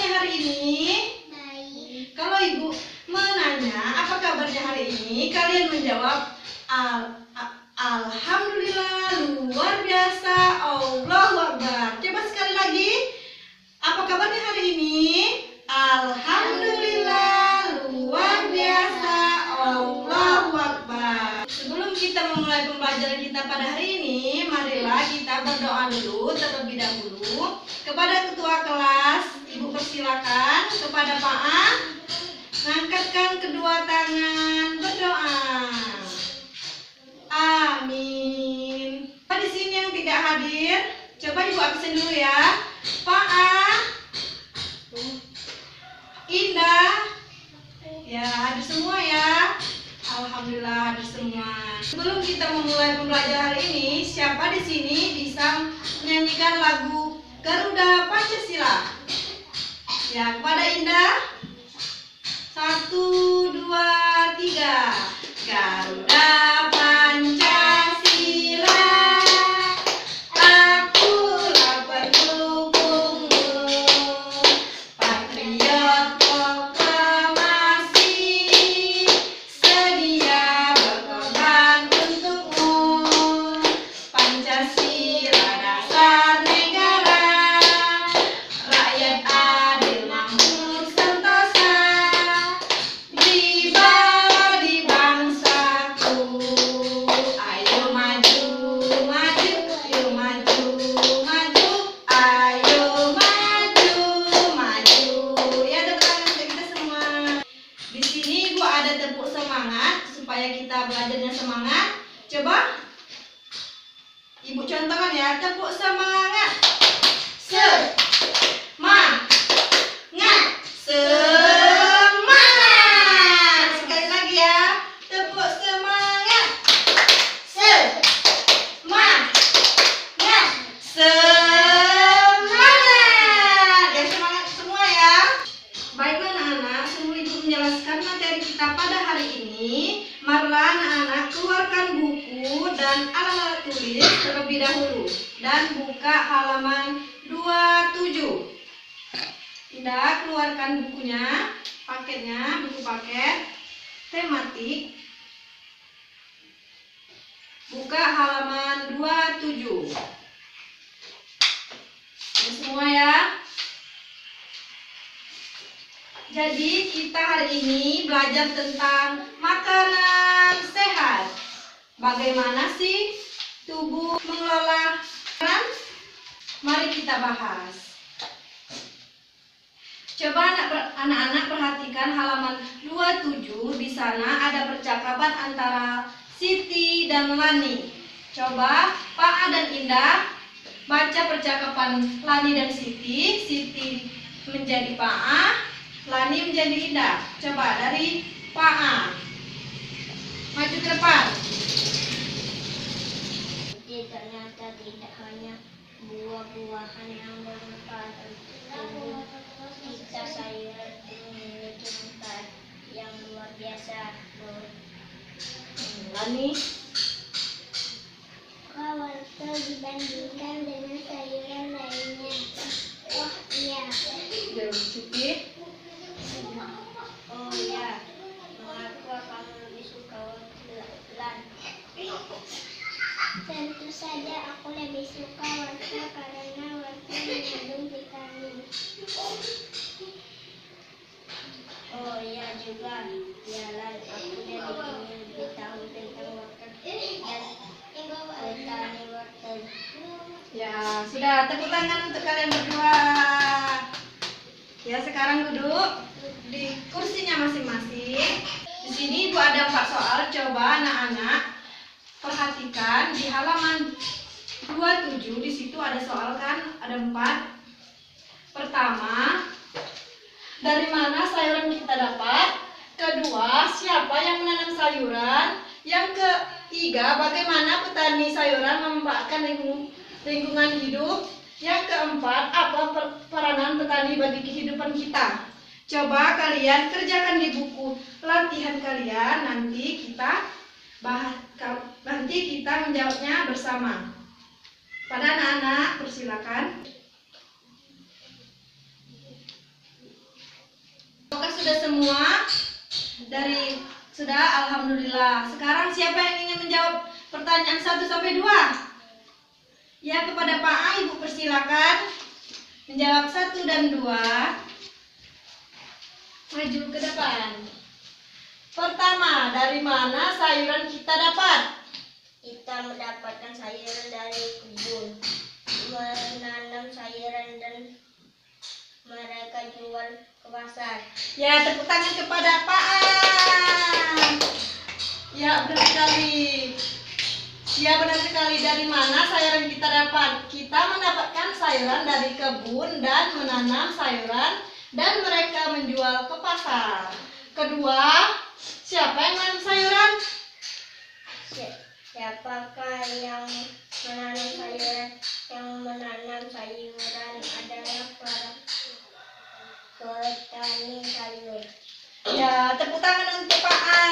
kabarnya hari ini? Baik. Kalau ibu menanya apa kabarnya hari ini, kalian menjawab Alhamdulillah, luar biasa, Allahu Akbar. Coba sekali lagi, apa kabarnya hari ini? Alhamdulillah, luar biasa, Allahu Akbar. Sebelum kita memulai pembelajaran kita pada hari ini, marilah kita berdoa dulu terlebih dahulu kepada ketua kelas. Ibu persilakan kepada Pak A, mengangkatkan kedua tangan, berdoa. Amin. Di sini yang tidak hadir, coba ibu absen dulu ya. Pak A, Indah, ya hadir semua ya. Alhamdulillah hadir semua. Sebelum kita memulai pembelajaran hari ini, siapa di sini bisa menyanyikan lagu Garuda Pancasila? Ya, kepada Indah. 1, 2, 3. Garuda Pancasila, akulah pendukungmu, patriot proklamasi, sedia berkorban untukmu. Pancasila dasar negara, rakyat adil makmur sentosa, pribadi bangsaku. Ayo maju, maju, ayo maju, maju, ayo maju, maju. Ya, tepuk tangan untuk kita semua. Di sini ibu ada tepuk semangat supaya kita belajarnya semangat. Coba ibu contohkan ya, tepuk semangat. Semangat. Semangat. Sekali lagi ya, tepuk semangat. Semangat. Semangat. Ya, semangat semua ya. Baiklah anak-anak, sebelum ibu menjelaskan materi kita pada hari ini, marilah anak-anak keluarkan buku dan alat-alat tulis terlebih dahulu dan buka halaman 27. Indah, keluarkan bukunya, paketnya, buku paket tematik. Buka halaman 27. Ini semua ya. Jadi kita hari ini belajar tentang makanan sehat. Bagaimana sih tubuh mengelola makanan? Mari kita bahas. Coba anak-anak perhatikan halaman 27. Di sana ada percakapan antara Siti dan Lani. Coba Pak A dan Indah baca percakapan Lani dan Siti. Siti menjadi Pak A, Lani menjadi Indah. Coba dari Pak A. Maju ke depan. Jadi ternyata tidak hanya buah-buahan yang bermanfaat untuk tubuh kita, sayuran memiliki manfaat yang luar biasa. Lani. Wortel dibandingkan dengan sayuran lainnya. Oh iya. Dari Siti. Oh iya. Mengapa kamu lebih suka wortel? Tentu saja aku lebih suka wortel karena wortel mengandung vitamin. Oh iya juga. Yalah, aku jadi ingin lebih tahu tentang wortel dan petani wortel. Ya, sudah, tepuk tangan untuk kalian berdua. Ya, sekarang duduk di kursinya masing-masing. Di sini Ibu ada 4 soal. Coba anak-anak perhatikan di halaman 27. Di situ ada soal kan, ada 4. Pertama, dari mana sayuran kita dapat? Kedua, siapa yang menanam sayuran? Yang ketiga, bagaimana petani sayuran memanfaatkan lingkungan hidup? Yang keempat, apa peranan petani bagi kehidupan kita? Coba kalian kerjakan di buku latihan kalian, nanti kita menjawabnya bersama. Pada anak-anak, persilakan. sudah semua? Sudah, alhamdulillah. Sekarang siapa yang ingin menjawab pertanyaan 1 sampai 2? Ya, kepada Pak A, Ibu persilakan menjawab 1 dan 2. Maju ke depan. Pertama, dari mana sayuran kita dapat? Kita mendapatkan sayuran dari kebun, menanam sayuran dan mereka jual ke pasar. Ya, tepuk tangan kepada Pak A. Ya, benar sekali. Ya, benar sekali. Dari mana sayuran kita dapat? Kita mendapatkan sayuran dari kebun dan menanam sayuran dan mereka menjual ke pasar. Kedua, siapa yang menanam sayuran? Siapakah yang menanam sayuran? Yang menanam sayuran adalah para petani sayur. Ya, tepuk tangan untuk Pak A.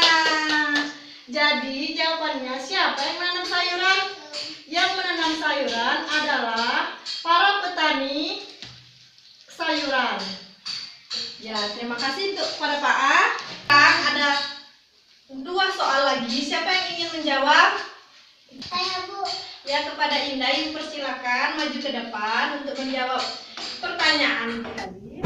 Jadi jawabannya, siapa yang menanam sayuran? Yang menanam sayuran adalah para petani sayuran. Ya, terima kasih untuk pada Pak A. Sekarang ada 2 soal lagi. Siapa yang ingin menjawab? Saya, Bu. Ya, kepada Indah, Ibu persilakan maju ke depan untuk menjawab pertanyaan tadi.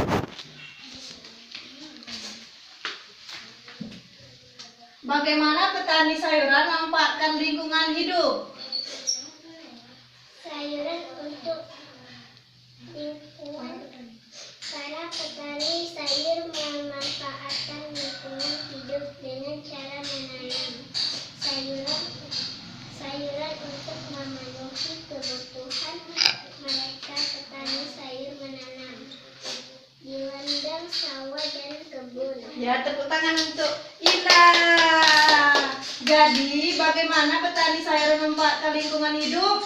Bagaimana petani sayuran memanfaatkan lingkungan hidup? Sayuran untuk lingkungan. Para petani sayur memanfaatkan lingkungan hidup dengan cara menanam sayuran untuk memenuhi kebutuhan mereka. Petani sayur menanam di ladang sawah dan kebun. Ya, tepuk tangan untuk Indah. Jadi, bagaimana petani sayuran memanfaatkan lingkungan hidup?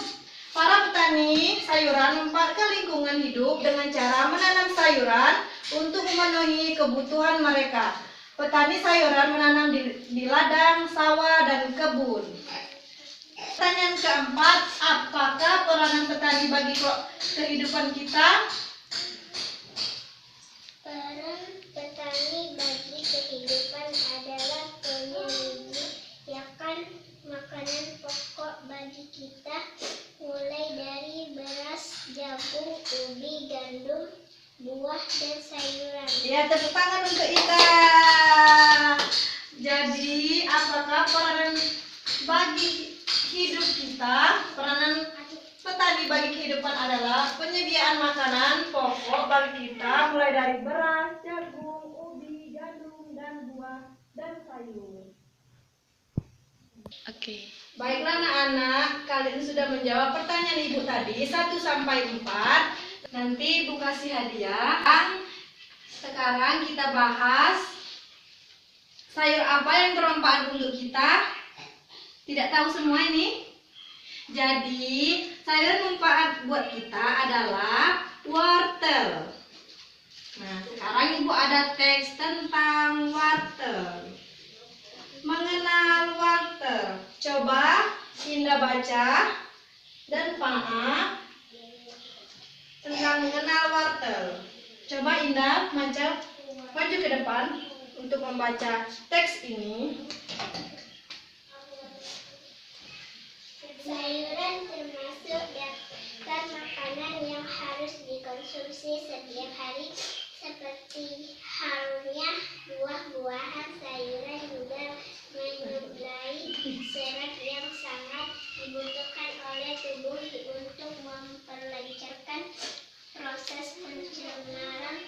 Para petani sayuran memanfaatkan lingkungan hidup dengan cara menanam sayuran untuk memenuhi kebutuhan mereka. Petani sayuran menanam di ladang, sawah, dan kebun. Pertanyaan keempat, apakah peranan petani bagi kehidupan kita? Peran petani bagi kehidupan adalah menyediakan makanan pokok bagi kita, mulai dari beras, jagung, ubi, gandum, buah, dan sayuran. Ya, tepuk tangan untuk Ita. Jadi, apakah peranan bagi hidup kita, peranan petani bagi kehidupan adalah penyediaan makanan pokok bagi kita, mulai dari beras, jagung, ubi, gandum, dan buah, dan sayur. Oke. Baiklah anak-anak, kalian sudah menjawab pertanyaan Ibu tadi 1 sampai 4. Nanti Ibu kasih hadiah. Sekarang kita bahas sayur apa yang bermanfaat untuk kita. Tidak tahu semua ini? Jadi, sayur manfaat buat kita adalah wortel. Nah, sekarang Ibu ada teks tentang wortel. Mengenal wortel. Coba Indah baca dan Pak A tentang mengenal wortel. Coba Indah maju ke depan untuk membaca teks ini. Sayuran termasuk daftar makanan yang harus dikonsumsi setiap hari, seperti halnya buah-buahan. Sayuran juga menyuplai serat yang sangat dibutuhkan oleh tubuh untuk memperlancarkan proses pencernaan.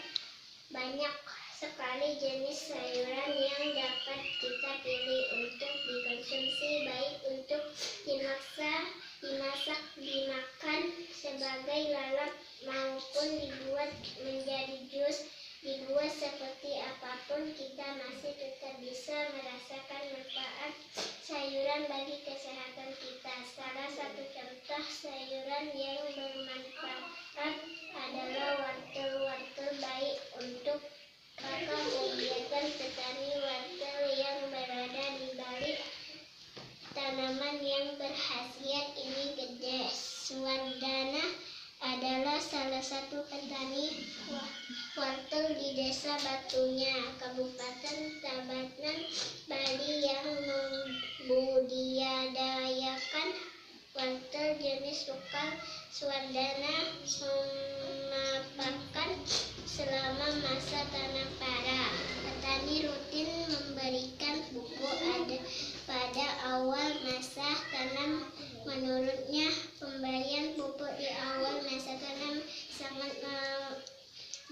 Banyak sekali jenis sayuran yang dapat kita pilih untuk dikonsumsi, baik untuk dimasak, dimakan sebagai lalap, maupun dibuat menjadi jus. Dibuat seperti apapun, kita masih tetap bisa merasakan manfaat sayuran bagi kesehatan kita. Salah satu contoh sayuran yang bermanfaat adalah wortel. Baik untuk apakah kegiatan petani wortel yang berada di balik tanaman yang berkhasiat ini gede. Swadana adalah salah satu petani wortel di Desa Batunya, Kabupaten Tabanan, Bali yang membudidayakan wortel jenis lokal Swardana memaparkan selama masa tanam para. Petani rutin memberikan pupuk pada awal masa tanam. Menurutnya, pemberian pupuk di awal masa tanam sangat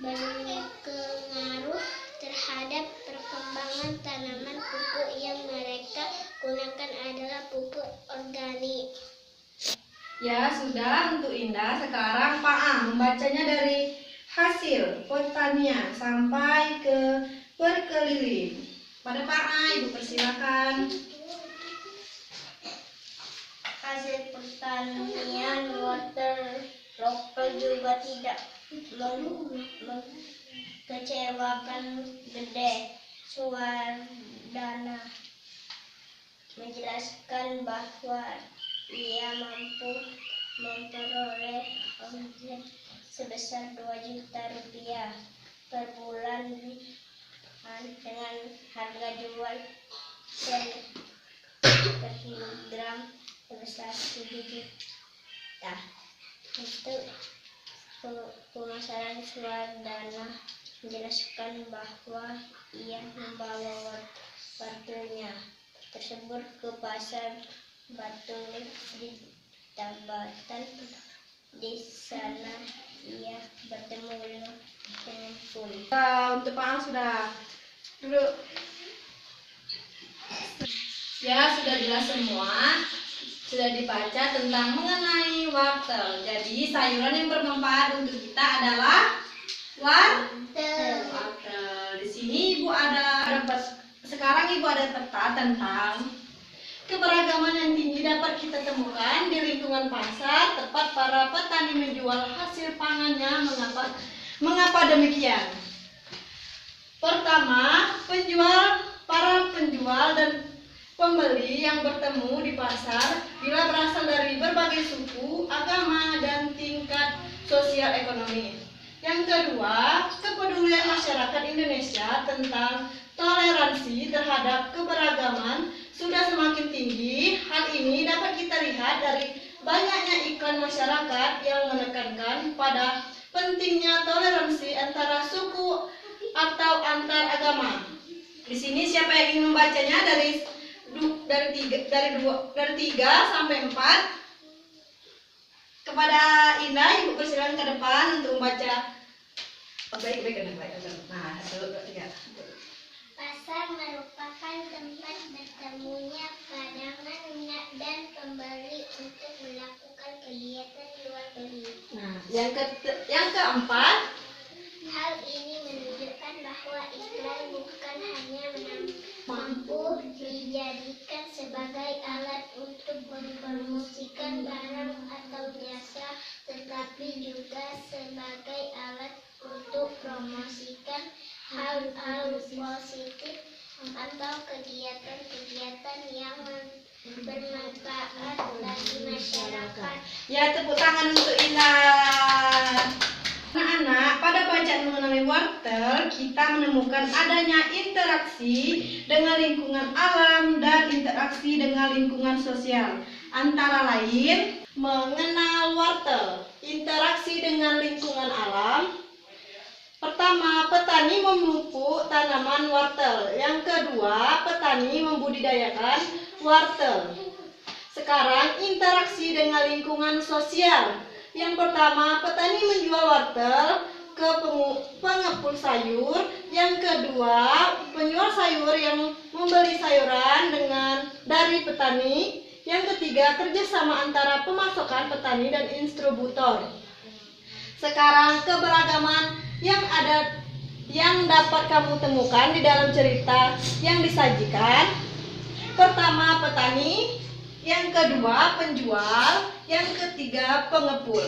berpengaruh terhadap perkembangan tanaman. Pupuk yang mereka gunakan adalah pupuk organik. Ya sudah untuk Indah, sekarang Pak A membacanya dari hasil pertanian sampai ke berkeliling. Pada Pak A, Ibu persilakan. Hasil pertanian wortel lokal juga tidak mengecewakan. Gede Suwardana menjelaskan bahwa ia mampu memperoleh omset sebesar 2 juta rupiah per bulan dengan harga jual per kilogram sebesar 7 juta. Untuk pemasaran, Suwardana menjelaskan bahwa ia membawa wortelnya tersebut ke pasar Batul di Tabanan. Di sana ia bertemu dengan pengepul. Untuk Pak A sudah duduk. Ya sudah jelas semua. Sudah dibaca tentang mengenai wortel. Jadi sayuran yang bermanfaat untuk kita adalah wortel. Di sini Ibu sekarang Ibu ada peta tentang keberagaman yang tinggi dapat kita temukan di lingkungan pasar tempat para petani menjual hasil pangannya. Mengapa demikian? Pertama, para penjual dan pembeli yang bertemu di pasar bila berasal dari berbagai suku, agama, dan tingkat sosial ekonomi. Yang kedua, kepedulian masyarakat Indonesia tentang toleransi terhadap keberagaman sudah semakin tinggi. Hal ini dapat kita lihat dari banyaknya iklan masyarakat yang menekankan pada pentingnya toleransi antara suku atau antar agama. Di sini siapa yang ingin membacanya dari 3 sampai 4? Kepada Indah, Ibu persilakan ke depan untuk membaca. Baik. Nah, 1, 2, 3. Pasar merupakan tempat bertemunya pedagang dan pembeli untuk melakukan kegiatan jual beli. Nah, yang keempat, hal ini menunjukkan bahwa iklan bukan hanya mampu dijadikan sebagai alat untuk mempromosikan barang atau jasa, tetapi juga sebagai alat untuk promosikan hal-hal positif atau kegiatan-kegiatan yang bermanfaat bagi masyarakat. ya tepuk tangan untuk Indah. Anak-anak, pada bacaan mengenai wortel, kita menemukan adanya interaksi dengan lingkungan alam dan interaksi dengan lingkungan sosial. Antara lain, mengenal wortel, interaksi dengan lingkungan alam. Pertama, petani memupuk tanaman wortel. Yang kedua, petani membudidayakan wortel. Sekarang, interaksi dengan lingkungan sosial. Yang pertama, petani menjual wortel ke pengepul sayur. Yang kedua, penjual sayur yang membeli sayuran dari petani. Yang ketiga, kerjasama antara pemasokan petani dan distributor. Sekarang, keberagaman yang dapat kamu temukan di dalam cerita yang disajikan. Pertama, petani. Yang kedua, penjual. Yang ketiga, pengepul.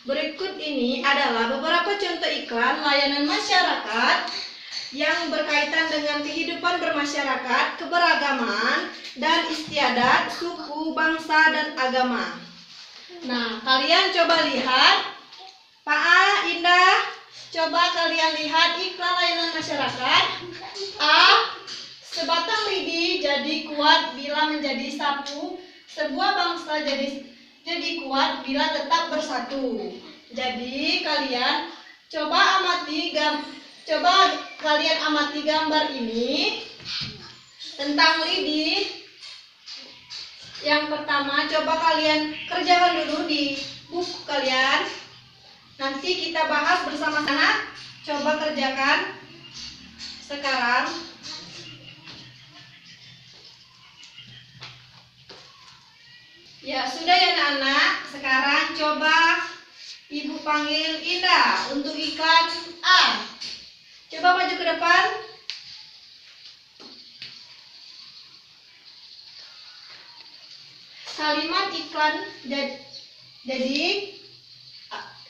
Berikut ini adalah beberapa contoh iklan layanan masyarakat yang berkaitan dengan kehidupan bermasyarakat, keberagaman, dan istiadat, suku, bangsa, dan agama. Nah, kalian coba lihat. Pak coba kalian lihat iklan layanan masyarakat. A. Sebatang lidi jadi kuat bila menjadi satu. Sebuah bangsa jadi kuat bila tetap bersatu. Jadi kalian coba kalian amati gambar ini tentang lidi. Yang pertama, coba kalian kerjakan dulu di buku kalian. Nanti kita bahas bersama-sama. Coba kerjakan sekarang. Ya, sudah ya anak-anak. Sekarang coba Ibu panggil Indah untuk iklan A. Coba maju ke depan. Kalimat iklan, jadi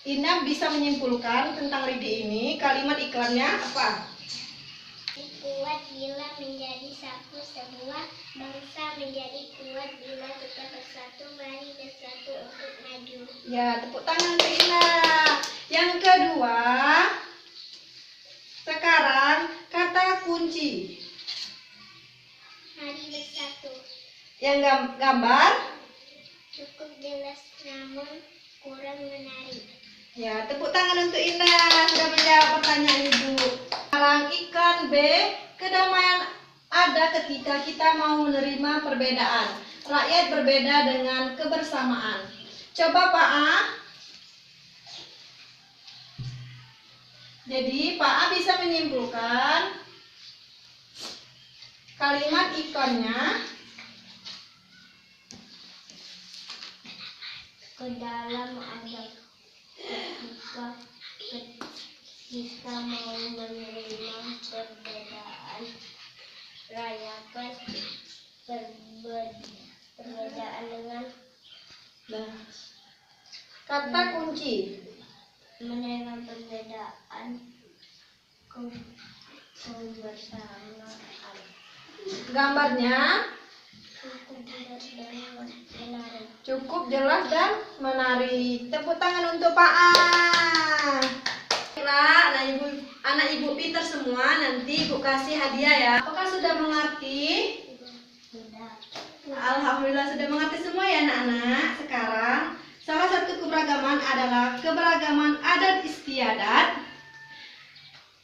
Indah bisa menyimpulkan tentang lidi ini. Kalimat iklannya apa? Kuat bila menjadi satu, sebuah bangsa menjadi kuat bila kita bersatu. Mari bersatu untuk maju. Ya, tepuk tangan untuk Indah. Yang kedua, sekarang kata kunci. Mari bersatu. Yang gambar. Cukup jelas namun kurang menarik. Ya, tepuk tangan untuk Indah sudah menjawab pertanyaan Ibu. Sekarang iklan B, kedamaian ada ketika kita mau menerima perbedaan. Rakyat berbeda dengan kebersamaan. Coba Pak A. Jadi Pak A bisa menyimpulkan kalimat iklannya. Ke dalam ada ketika mau menerima perbedaan, rayakan perbedaan dengan Kata kunci. menerima perbedaan kebersamaan. Gambarnya Cukup jelas dan menarik. cukup jelas dan menarik. Tepuk tangan untuk Pak A. Anak ibu pintar semua, nanti Ibu kasih hadiah ya. Apakah sudah mengerti? Sudah. Alhamdulillah sudah mengerti semua ya anak-anak. Sekarang salah satu keberagaman adalah keberagaman adat istiadat.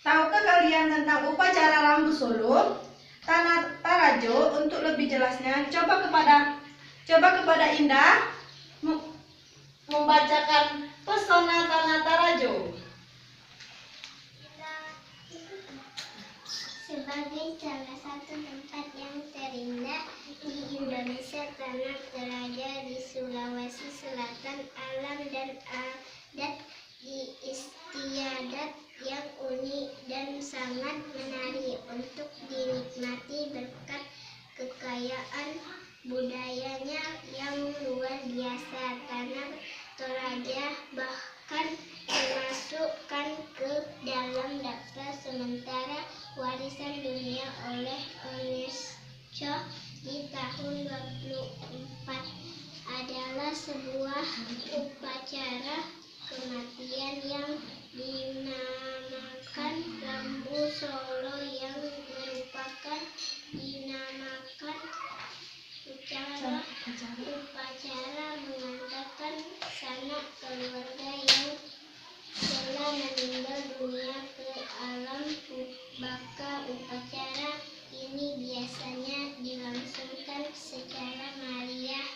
Tahukah kalian tentang upacara Rambu Solo, Tanah Tarajo? Untuk lebih jelasnya, coba kepada Indah membacakan pesona Tanah Tarajo. Sebagai salah satu tempat yang terindah di Indonesia, Tanah Toraja di Sulawesi Selatan, alam dan adat istiadat yang unik dan sangat menarik untuk dinikmati berkat kekayaan budayanya yang luar biasa. Tanah Toraja bahkan dimasukkan ke dalam daftar sementara warisan dunia oleh UNESCO di tahun 2024. Adalah sebuah upacara kematian yang dinamakan Rambu Solo, yang merupakan upacara mengantarkan sanak keluarga yang telah meninggal dunia ke alam baka. Upacara ini biasanya dilangsungkan secara meriah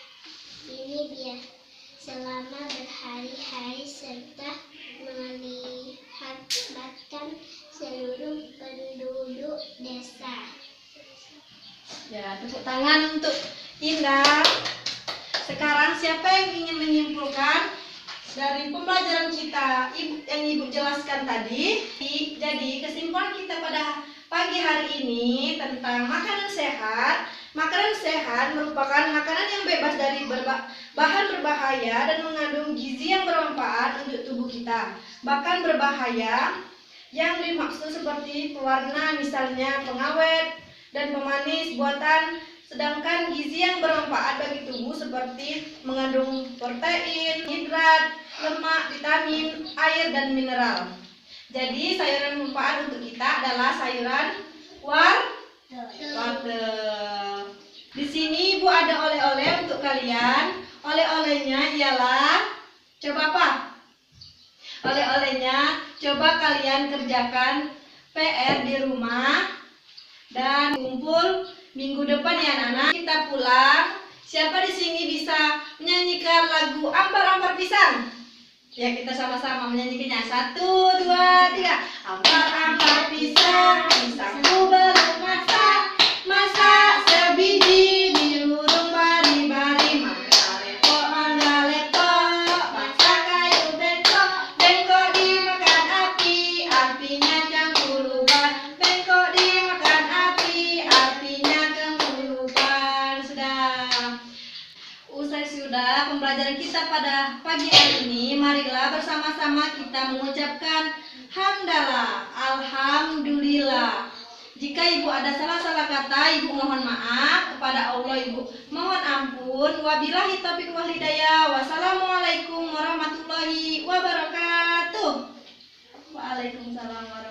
selama berhari-hari serta melibatkan seluruh penduduk desa. Ya, tepuk tangan untuk Indah. Sekarang siapa yang ingin menyimpulkan dari pembelajaran kita yang Ibu jelaskan tadi? Jadi kesimpulan kita pada pagi hari ini tentang makanan sehat. Makanan sehat merupakan makanan yang bebas dari bahan berbahaya dan mengandung gizi yang bermanfaat untuk tubuh kita. Bahkan berbahaya yang dimaksud seperti pewarna, misalnya pengawet dan pemanis buatan, sedangkan gizi yang bermanfaat bagi tubuh seperti mengandung protein, hidrat, lemak, vitamin, air, dan mineral. Jadi sayuran bermanfaat untuk kita adalah sayuran wortel. Di sini Ibu ada oleh-oleh untuk kalian. Oleh-olehnya ialah, coba apa? Oleh-olehnya, coba kalian kerjakan PR di rumah dan kumpul minggu depan ya anak-anak. Kita pulang. Siapa di sini bisa menyanyikan lagu Ampar-Ampar Pisang? Ya, kita sama-sama menyanyikannya. 1, 2, 3. Ampar-ampar pisang, pisangku belum masak. Masak sebiji di lurung bari-bari. Mangga lepok, masak kayu bengkok. Bengkok dimakan api, apinya cangkulupan. Bengkok dimakan api, apinya cangkulupan. Usai sudah pembelajaran kita pada pagi hari ini, marilah bersama-sama kita mengucapkan hamdalah, alhamdulillah. Jika Ibu ada salah-salah kata, Ibu mohon maaf kepada Allah, Ibu mohon ampun. Wabillahi taufiq wal hidayah. Wassalamualaikum warahmatullahi wabarakatuh. Waalaikumsalam warahmatullahi wabarakatuh.